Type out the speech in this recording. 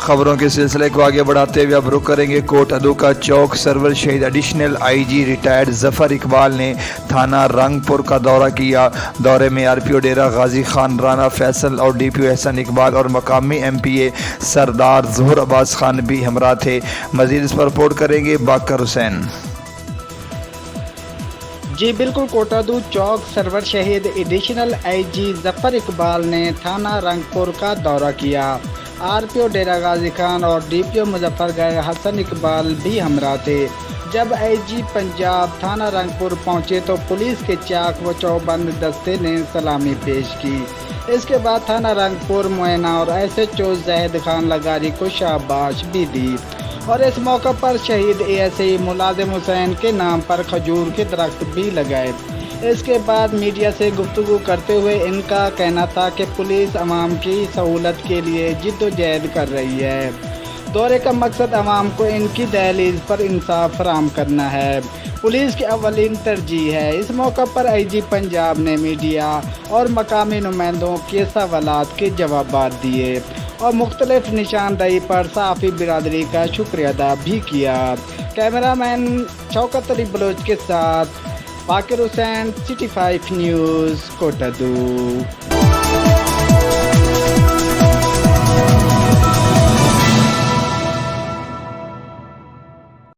खबरों के सिलसिले को आगे बढ़ाते हुए अब रुख करेंगे कोटअदू का चौक सरवर शहीद additional IG retired Zafar Iqbal ने थाना रंगपुर का दौरा किया। दौरे में आरपीओ डेरा गाजी खान राना फैसल और डीपीओ एहसन इकबाल और मकामी एमपीए सरदार ज़ोहर अब्बास खान भी हमरा थे। मजीद इस पर रिपोर्ट करेंगे बाकर हुसैन। जी बिल्कुल, कोटअदू चौक सरवर शहीद एडिशनल आईजी जफर इकबाल ने थाना रंगपुर का दौरा किया। आरपीओ डेरा गाजी खान और डीपीओ मुजफ्फरगढ़ हसन इकबाल भी हमरा थे। जब आईजी पंजाब थाना रंगपुर पहुंचे तो पुलिस के चाक व चौबंद दस्ते ने सलामी पेश की। इसके बाद थाना रंगपुर मुआयना और एसएचओ जहीद खान लगारी को शाबाश भी दी और इस मौके पर शहीद एएसआई मुलाजिम हुसैन के नाम पर खजूर के दरख्त भी लगाए। इसके बाद मीडिया से गुफ्तगू करते हुए इनका कहना था कि पुलिस अवाम की सहूलत के लिए जिद्दोजहद कर रही है। दौरे का मकसद अवाम को इनकी दहलीज पर इंसाफ फराहम करना है, पुलिस की अवलीन तरजीह है। इस मौका पर आईजी पंजाब ने मीडिया और मकामी नुमाइंदों के सवालात के जवाब दिए और मुख्तलिफ निशानदही पर सहाफ़ी बिरादरी का शुक्रिया अदा भी किया। कैमरामैन शौकत अली बलोच के साथ बाकर हुसैन, सिटी 5 न्यूज़, कोटअदू।